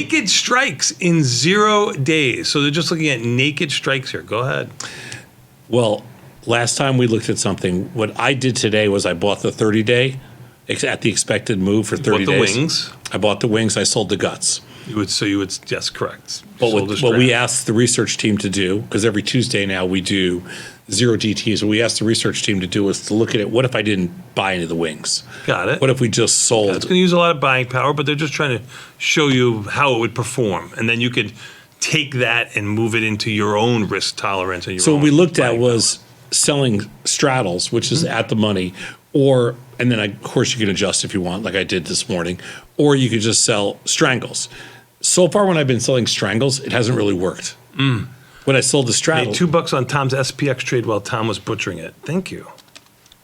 naked strikes in 0 days. So they're just looking at naked strikes here. Go ahead. Well, last time we looked at something, what I did today was I bought the 30-day at the expected move for 30 days. Bought the wings. I bought the wings. I sold the guts. Yes, correct. But what we asked the research team to do, because every Tuesday now we do 0 DTs, what we asked the research team to do was to look at it, what if I didn't buy any of the wings? Got it. What if we just sold? It's going to use a lot of buying power, but they're just trying to show you how it would perform. And then you could take that and move it into your own risk tolerance. And your So own what we looked at buying was selling straddles, which is at the money, and then of course you can adjust if you want, like I did this morning, or you could just sell strangles. So far when I've been selling strangles, it hasn't really worked. When I sold the straddle. Made $2 on Tom's SPX trade while Tom was butchering it. Thank you.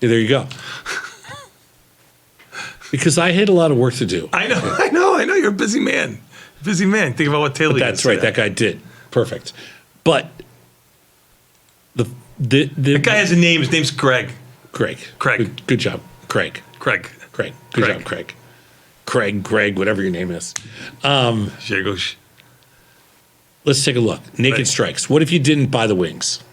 Yeah, there you go. Because I had a lot of work to do. I know. You're a busy man. Busy man. Think about what Taylor did. That's right. That guy did. Perfect. But the guy has a name. His name's Greg. Craig. Good job. Craig. Good job, Craig. Greg, whatever your name is. Let's take a look. Naked strikes. What if you didn't buy the wings?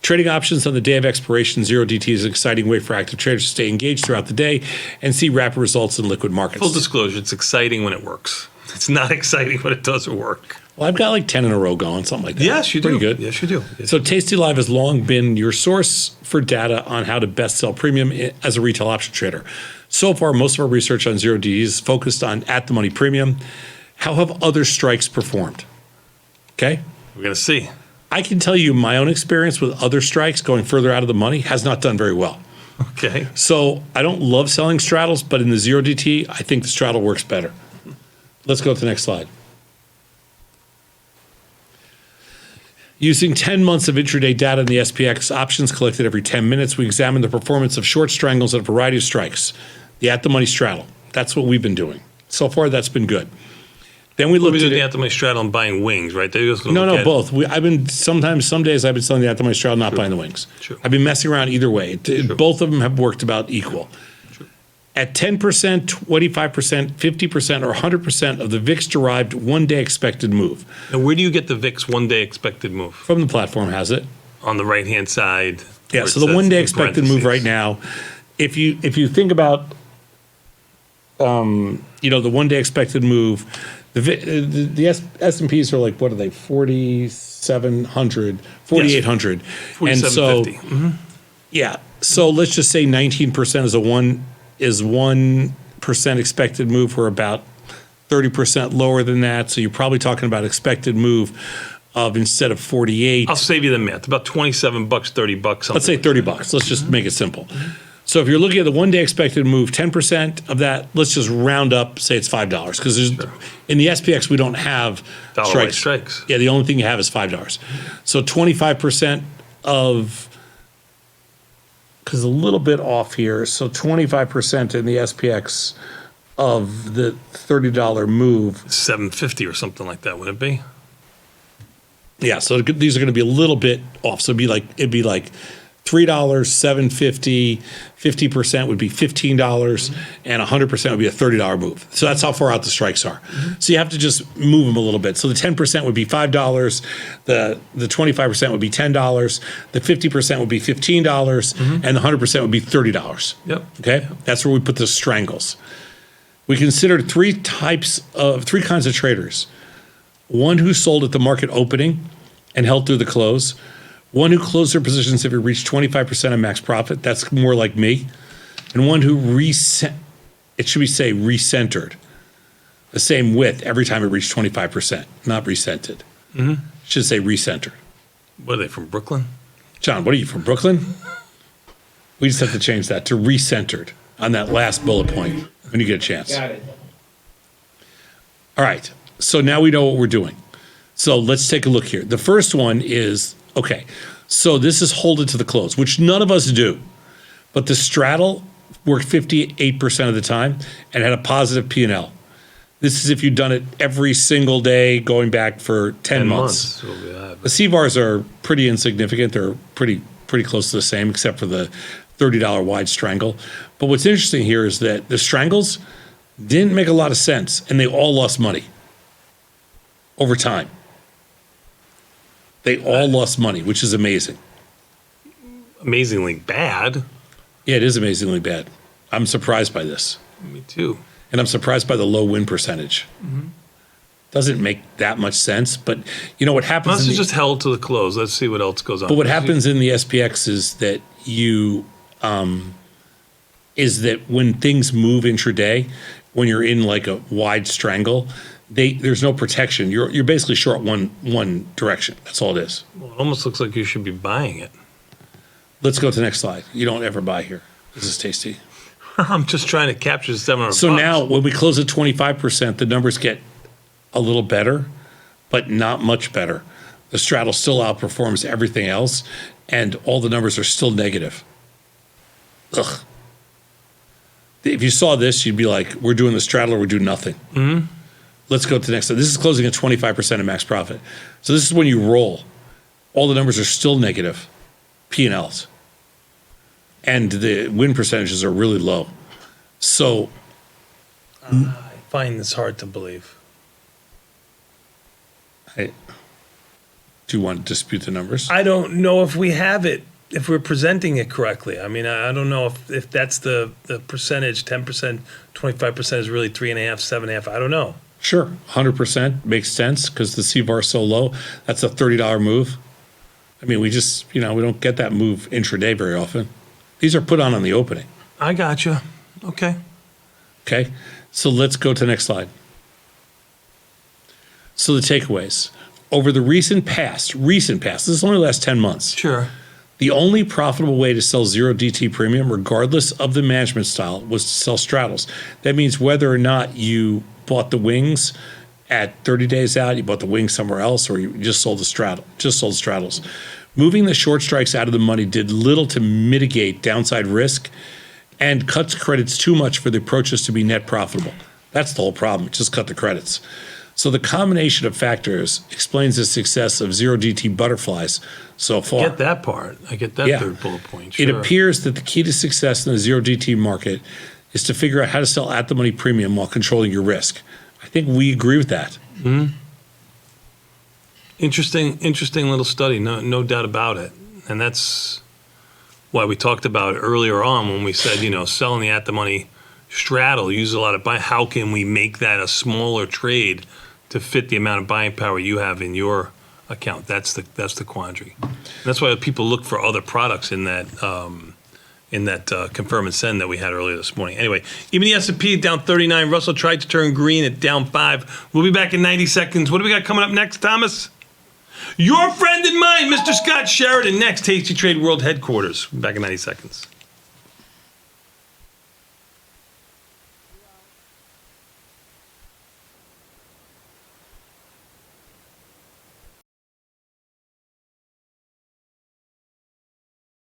Trading options on the day of expiration, 0 DT is an exciting way for active traders to stay engaged throughout the day and see rapid results in liquid markets. Full disclosure, it's exciting when it works. It's not exciting when it doesn't work. Well, I've got like 10 in a row going, something like that. Yes, you do. Pretty good. Yes, you do. So tastylive has long been your source for data on how to best sell premium as a retail option trader. So far, most of our research on 0 DT is focused on at-the-money premium. How have other strikes performed? Okay? We're going to see. I can tell you my own experience with other strikes going further out of the money has not done very well. Okay. So I don't love selling straddles, but in the 0 DT, I think the straddle works better. Let's go to the next slide. Using 10 months of intraday data in the SPX options collected every 10 minutes, we examine the performance of short strangles at a variety of strikes. The at-the-money straddle. That's what we've been doing. So far, that's been good. Then we looked at the at-the-money straddle and buying wings, right? Both. Some days I've been selling the at-the-money straddle, not buying the wings. Sure. I've been messing around either way. Sure. Both of them have worked about equal. Sure. At 10%, 25%, 50%, or 100% of the VIX-derived one-day expected move. Now, where do you get the VIX one-day expected move? From the platform has it. On the right-hand side. Yeah, so the one-day expected move right now, if you think about, the one-day expected move, the S&Ps are like, what are they, 4,700, 4,800. Yes. 4,750. And so, yeah, so let's just say 19% is 1% expected move. We're about 30% lower than that. So you're probably talking about expected move of instead of 48. I'll save you the math. About $27, $30. Let's say $30. Let's just make it simple. So if you're looking at the one-day expected move, 10% of that, let's just round up, say it's $5. Because in the SPX, we don't have strikes. Yeah, the only thing you have is $5. So 25% of, because a little bit off here, so 25% in the SPX of the $30 move. $7.50 or something like that, would it be? Yeah, so these are going to be a little bit off. So it'd be like $3, $7.50, 50% would be $15, and 100% would be a $30 move. So that's how far out the strikes are. So you have to just move them a little bit. So the 10% would be $5, the 25% would be $10, the 50% would be $15, and the 100% would be $30. Yep. Okay? That's where we put the strangles. We considered three kinds of traders. One who sold at the market opening and held through the close. One who closed their positions if it reached 25% of max profit. That's more like me. And one who recentered the same width every time it reached 25%, not recented. It should say recentered. What are they, from Brooklyn? John, what are you, from Brooklyn? We just have to change that to recentered on that last bullet point when you get a chance. Got it. All right. So now we know what we're doing. So let's take a look here. The first one is, okay, so this is hold it to the close, which none of us do. But the straddle worked 58% of the time and had a positive P&L. This is if you've done it every single day going back for 10 months. The CVARs are pretty insignificant. They're pretty close to the same, except for the $30 wide strangle. But what's interesting here is that the strangles Didn't make a lot of sense, and they all lost money over time. They all lost money, which is amazing. Amazingly bad. Yeah, it is amazingly bad. I'm surprised by this. Me too. And I'm surprised by the low win percentage. Doesn't make that much sense, but you know what happens? Unless it's just held to the close. Let's see what else goes on. But what happens in the SPX is that when things move intraday, when you're in like a wide strangle, there's no protection. You're basically short one direction. That's all it is. Well, it almost looks like you should be buying it. Let's go to the next slide. You don't ever buy here. This is tasty. I'm just trying to capture the 700 So bucks. now when we close at 25%, the numbers get a little better, but not much better. The straddle still outperforms everything else, and all the numbers are still negative. Ugh. If you saw this, you'd be like, we're doing the straddle or we do nothing. Mm-hmm. Let's go to the next slide. This is closing at 25% of max profit. So this is when you roll. All the numbers are still negative, P&Ls. And the win percentages are really low. So I find this hard to believe. do you want to dispute the numbers? I don't know if we have it, if we're presenting it correctly. I mean, I don't know if that's the percentage, 10%, 25% is really 3.5, 7.5. I don't know. Sure, 100% makes sense because the C-bar is so low. That's a $30 move. I mean, we don't get that move intraday very often. These are put on the opening. I gotcha. Okay. Okay, so let's go to the next slide. So the takeaways. Over the recent past, this is only the last 10 months, Sure. the only profitable way to sell zero DT premium, regardless of the management style, was to sell straddles. That means whether or not you bought the wings at 30 days out, you bought the wings somewhere else, or you just sold the straddles. Moving the short strikes out of the money did little to mitigate downside risk and cuts credits too much for the approaches to be net profitable. That's the whole problem. Just cut the credits. So the combination of factors explains the success of zero DT butterflies so far. I get that part. I get that third bullet point. Sure. It appears that the key to success in the zero DT market is to figure out how to sell at the money premium while controlling your risk. I think we agree with that. Mm-hmm. Interesting little study, no doubt about it. And that's why we talked about it earlier on when we said, selling the at the money straddle, use a lot of buy. How can we make that a smaller trade to fit the amount of buying power you have in your account? That's the quandary. And that's why people look for other products in that confirm and send that we had earlier this morning. Anyway, even the S&P down 39. Russell tried to turn green at down 5. We'll be back in 90 seconds. What do we got coming up next, Thomas? Your friend and mine, Mr. Scott Sheridan, next. Tasty Trade World Headquarters. Back in 90 seconds.